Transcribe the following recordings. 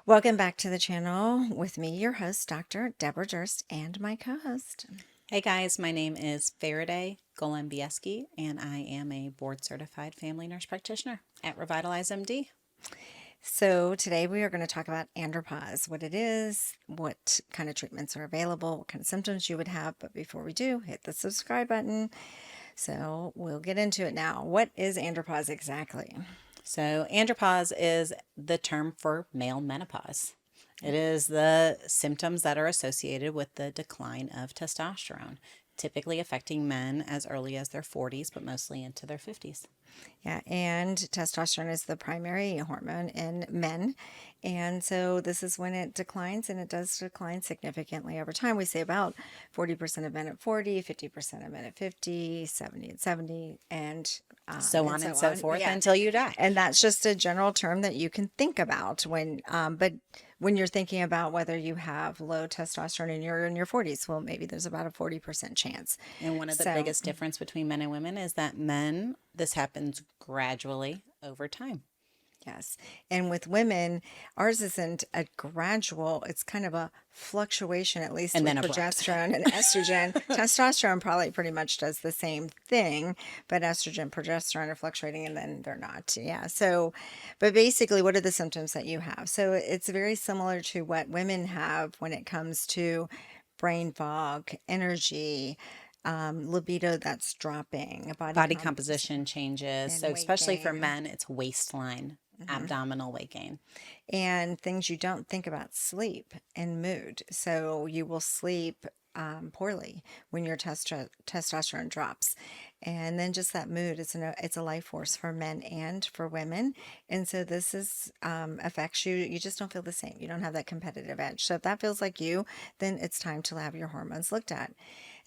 Welcome back to the channel with me, your host, Dr. Debra Durst, and my co-host. Hey guys, my name is Faraday Goli, and I am a board certified family nurse practitioner at Revitalize MD. So today we are going to talk about andropause, what it is, what kind of treatments are available, what kind of symptoms you would have. But before we do, hit the subscribe button. So we'll get into it now. What is andropause exactly? So, andropause is the term for male menopause. It is the symptoms that are associated with the decline of testosterone, typically affecting men as early as their 40s, but mostly into their 50s. Yeah, and testosterone is the primary hormone in men. And so this is when it declines, and it does decline significantly over time. We say about 40% of men at 40, 50% of men at 50, 70 at 70, So and on so and so on. forth Yeah. until you die. And that's just a general term that you can think about but when you're thinking about whether you have low testosterone and you're in your 40s, well, maybe there's about a 40% chance. And one of the So, biggest difference between men and women is that men, this happens gradually over time. yes. And with women, ours isn't a gradual, it's kind of a fluctuation, at least And with then abrupt. progesterone and estrogen. Testosterone probably pretty much does the same thing, but estrogen, progesterone are fluctuating and then they're not. Yeah. So, but basically, what are the symptoms that you have? So it's very similar to what women have when it comes to brain fog, energy, libido that's dropping, body Body composition, composition changes. and So, weight especially for gain. men, it's waistline, abdominal weight gain. And things you don't think about: sleep and mood. So you will sleep poorly when your testosterone drops, and then just that mood is it's a life force for men and for women. And so this is affects you. You just don't feel the same. You don't have that competitive edge. So if that feels like you, then it's time to have your hormones looked at.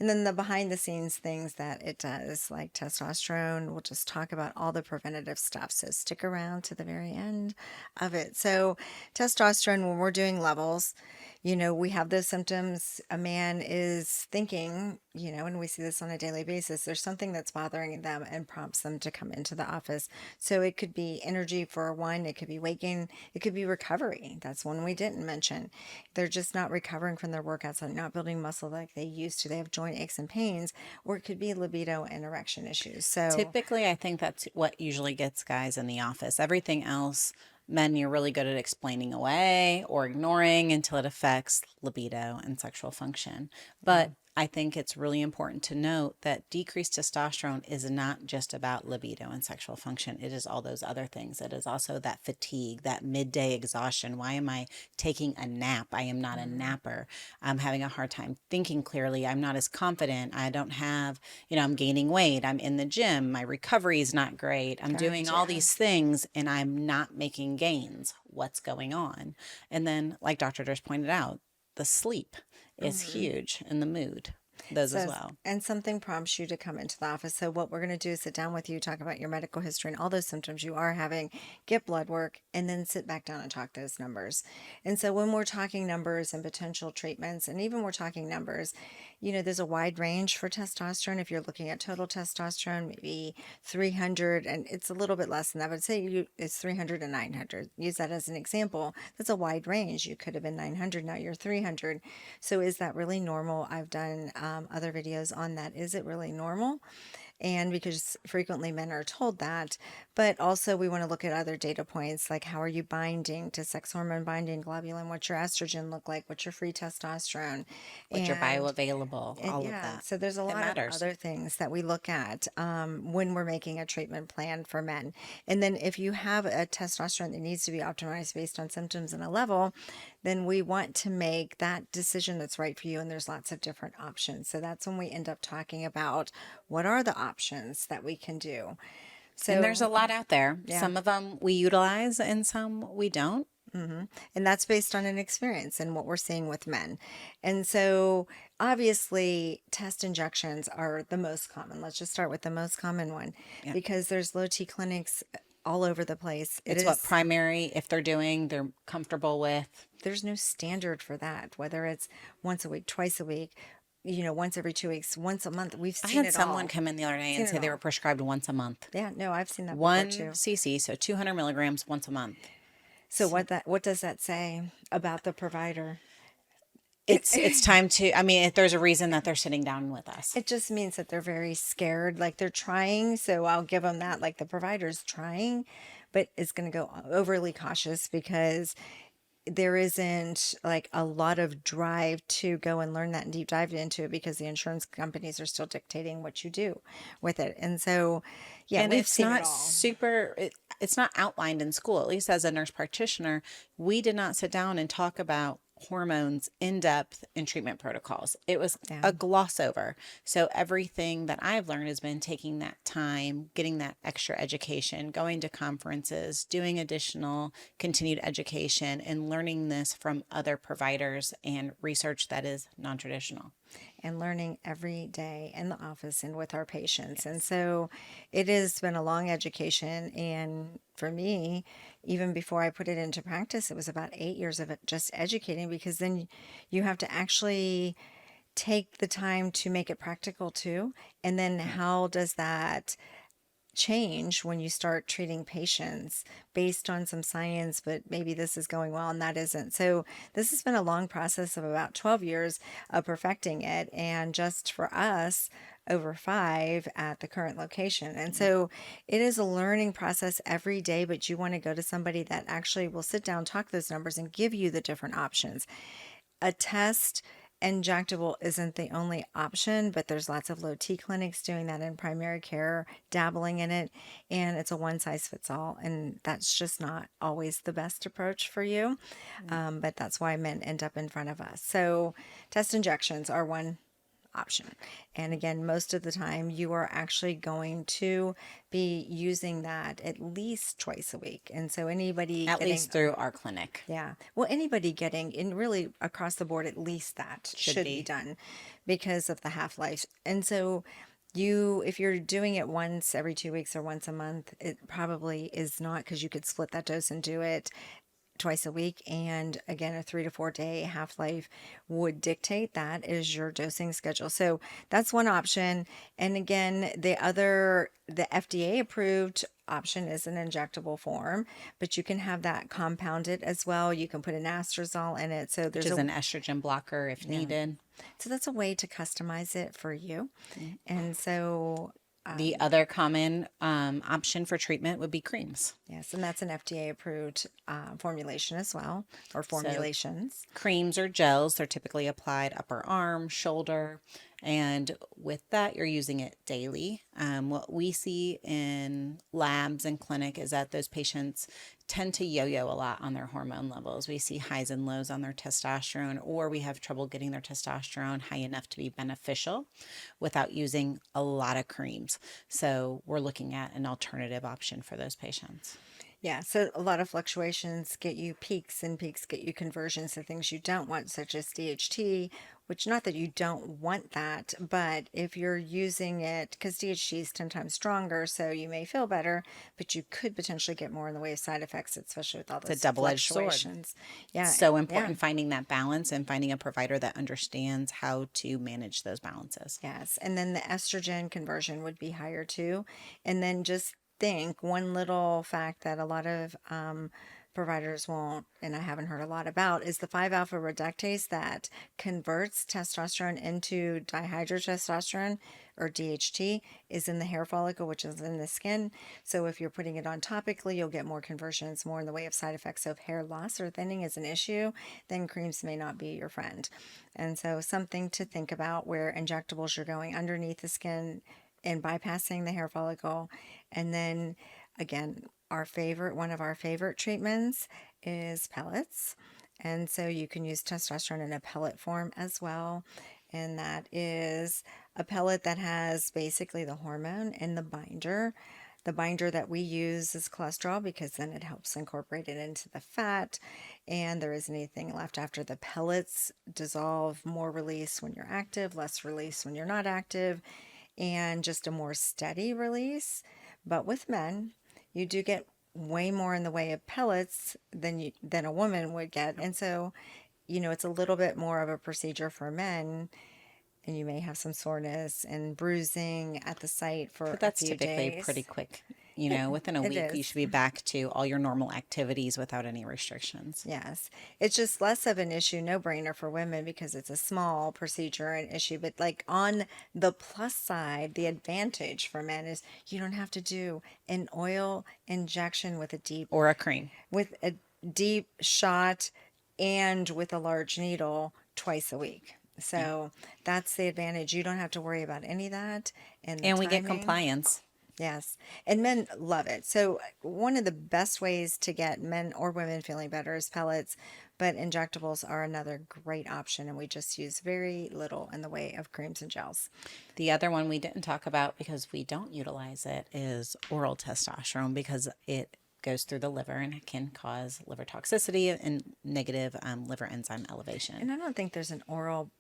And then the behind the scenes things that it does, like testosterone, we'll just talk about all the preventative stuff. So stick around to the very end of it. So, testosterone, when we're doing levels, we have those symptoms. A man is thinking, and we see this on a daily basis, there's something that's bothering them and prompts them to come into the office. So, it could be energy for one, it could be weight gain, it could be recovery. That's one we didn't mention. They're just not recovering from their workouts, they're not building muscle like they used to. They have joint aches and pains, or it could be libido and erection issues. So, Typically, I think that's what usually gets guys in the office. Everything else, men, you're really good at explaining away or ignoring until it affects libido and sexual function. yeah. But I think it's really important to note that decreased testosterone is not just about libido and sexual function. It is all those other things. It is also that fatigue, that midday exhaustion. Why am I taking a nap? I am not a Mhm. napper. I'm having a hard time thinking clearly. I'm not as confident. I don't have, I'm gaining weight. I'm in the gym. My recovery is not great. I'm doing all Gotcha. these things and I'm not making gains. What's going on? And then, like Dr. Durst pointed out, the sleep is Mhm. huge and the mood, those as Says, well. and something prompts you to come into the office. So, what we're going to do is sit down with you, talk about your medical history and all those symptoms you are having, get blood work, and then sit back down and talk those numbers. And so, when we're talking numbers and potential treatments, and even we're talking numbers, there's a wide range for testosterone. If you're looking at total testosterone, maybe 300, and it's a little bit less than that, but it's 300 and 900. Use that as an example. That's a wide range. You could have been 900, now you're 300. So, is that really normal? I've done other videos on that. Is it really normal? And because frequently men are told that, but also we want to look at other data points like how are you binding to sex hormone binding globulin, what's your estrogen look like, what's your free testosterone, Which are and bioavailable, all of yeah, that. so there's a It lot of matters. other things that we look at when we're making a treatment plan for men. And then if you have a testosterone that needs to be optimized based on symptoms and a level, then we want to make that decision that's right for you. And there's lots of different options. So that's when we end up talking about what are the options that we can do. And there's a So, lot out there. yeah. Some of them we utilize and some we don't. And that's based on an experience and what we're seeing with men. And so, obviously, test injections are the most common. Let's just start with the most common one Yeah. because there's low T clinics all over the place. It It's what is, primary, if they're doing, they're comfortable with. there's no standard for that, whether it's once a week, twice a week, once every 2 weeks, once a month. We've I seen had it someone all. come in the other day Seen and it say they were all. prescribed once a month. Yeah, no, I've seen that before One too. cc, so 200 milligrams once a month. So what does that say about the provider? It's time to, I mean, if there's a reason that they're sitting down with us. It just means that they're very scared, like they're trying. So I'll give them that, like the provider's trying, but is going to go overly cautious because there isn't like a lot of drive to go and learn that and deep dive into it because the insurance companies are still dictating what you do with it. And so, yeah, And we've it's seen it not all. it's not outlined in school. At least as a nurse practitioner, we did not sit down and talk about hormones in depth in treatment protocols. It was Yeah. a gloss over. So everything that I've learned has been taking that time, getting that extra education, going to conferences, doing additional continued education, and learning this from other providers and research that is non-traditional. And learning every day in the office and with our patients. And so it has been a long education. And for me, even before I put it into practice, it was about 8 years of it just educating because then you have to actually take the time to make it practical too. And then how does that change when you start treating patients based on some science, but maybe this is going well and that isn't. So this has been a long process of about 12 years of perfecting it, and just for us, over 5 at the current location. And so it is a learning process every day, but you want to go to somebody that actually will sit down, talk those numbers, and give you the different options. A test injectable isn't the only option, but there's lots of low T clinics doing that in primary care, dabbling in it, and it's a one size fits all. And that's just not always the best approach for you. But that's why men end up in front of us. So, test injections are one option. And again, most of the time, you are actually going to be using that at least twice a week. And so, anybody At getting least through our clinic. yeah. Well, anybody getting in really across the board, at least that Should should be be. done because of the half life. And so, if you're doing it once every 2 weeks or once a month, it probably is not, because you could split that dose and do it twice a week. And again, a 3 to 4 day half life would dictate that is your dosing schedule. So that's one option. And again, the FDA approved option is an injectable form, but you can have that compounded as well. You can put an astrazole in it. So Which there's is a, an estrogen blocker if needed. so that's a way to customize it for you. And so, The other common option for treatment would be creams. yes, and that's an FDA approved formulation as well, or So formulations. creams or gels, they're typically applied upper arm, shoulder, and with that, you're using it daily. What we see in labs and clinic is that those patients tend to yo-yo a lot on their hormone levels. We see highs and lows on their testosterone, or we have trouble getting their testosterone high enough to be beneficial without using a lot of creams. So we're looking at an alternative option for those patients. Yeah, so a lot of fluctuations get you peaks, and peaks get you conversions to things you don't want, such as DHT, which, not that you don't want that, but if you're using it, because DHT is 10 times stronger, so you may feel better, but you could potentially get more in the way of side effects, especially with all It's a those double-edged sword. fluctuations. Yeah, So yeah. important finding that balance and finding a provider that understands how to manage those balances. Yes, and then the estrogen conversion would be higher too. And then just think one little fact that a lot of providers won't, and I haven't heard a lot about, is the 5 alpha reductase that converts testosterone into dihydrotestosterone, or DHT, is in the hair follicle, which is in the skin. So if you're putting it on topically, you'll get more conversions, more in the way of side effects. So if hair loss or thinning is an issue, then creams may not be your friend. And so something to think about, where injectables, you're going underneath the skin and bypassing the hair follicle. And then again, one of our favorite treatments is pellets. And so you can use testosterone in a pellet form as well. And that is a pellet that has basically the hormone and the binder. The binder that we use is cholesterol, because then it helps incorporate it into the fat, and there isn't anything left after. The pellets dissolve, more release when you're active, less release when you're not active, and just a more steady release. But with men, you do get way more in the way of pellets than a woman would get. And so, it's a little bit more of a procedure for men, and you may have some soreness and bruising at the site for But a that's few typically days. pretty quick. within a It week, you is. should be back to all your normal activities without any restrictions. Yes. It's just less of an issue, no brainer for women because it's a small procedure and issue. But like on the plus side, the advantage for men is you don't have to do an oil injection Or a cream. with a deep shot and with a large needle twice a week. Yeah. So that's the advantage. You don't have to worry about any of that and the And we get timing. compliance. Yes. And men love it. So, one of the best ways to get men or women feeling better is pellets, but injectables are another great option. And we just use very little in the way of creams and gels. The other one we didn't talk about because we don't utilize it is oral testosterone because it goes through the liver and it can cause liver toxicity and negative liver enzyme elevation. And I don't think there's an oral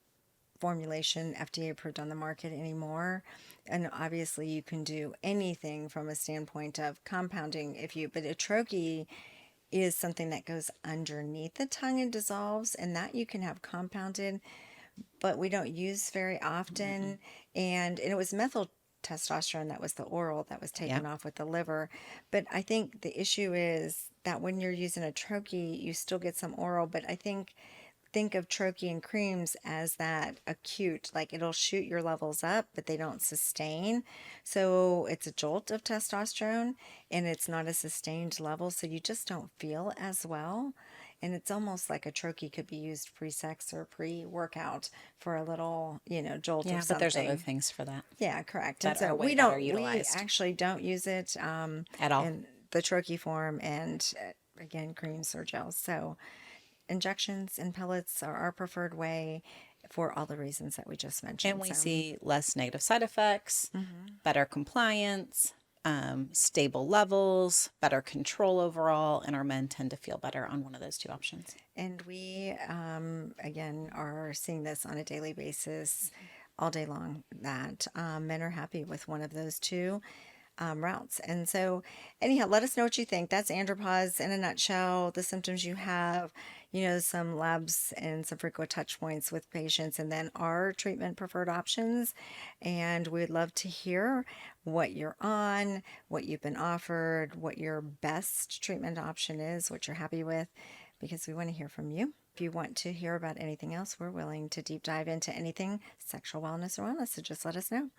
formulation FDA approved on the market anymore. And obviously, you can do anything from a standpoint of compounding but a troche is something that goes underneath the tongue and dissolves, and that you can have compounded, but we don't use very often. And it was methyl testosterone that was the oral that was taken Yep. off with the liver. But I think the issue is that when you're using a troche, you still get some oral, but think of troche and creams as that acute, like it'll shoot your levels up, but they don't sustain. So it's a jolt of testosterone and it's not a sustained level. So you just don't feel as well. And it's almost like a troche could be used pre-sex or pre-workout for a little, jolt Yeah, of but there's other something. things for that Yeah, correct. And that so are way we better don't, we utilized actually don't use it at all. in the troche form and again, creams or gels. So injections and pellets are our preferred way for all the reasons that we just And mentioned. we So, see less negative side effects, better compliance, stable levels, better control overall, and our men tend to feel better on one of those two options. and we, again, are seeing this on a daily basis all day long that men are happy with one of those two routes. And so, anyhow, let us know what you think. That's Andropause in a nutshell, the symptoms you have, some labs and some frequent touch points with patients, and then our treatment preferred options. And we'd love to hear what you're on, what you've been offered, what your best treatment option is, what you're happy with, because we want to hear from you. If you want to hear about anything else, we're willing to deep dive into anything sexual wellness or wellness, so just let us know.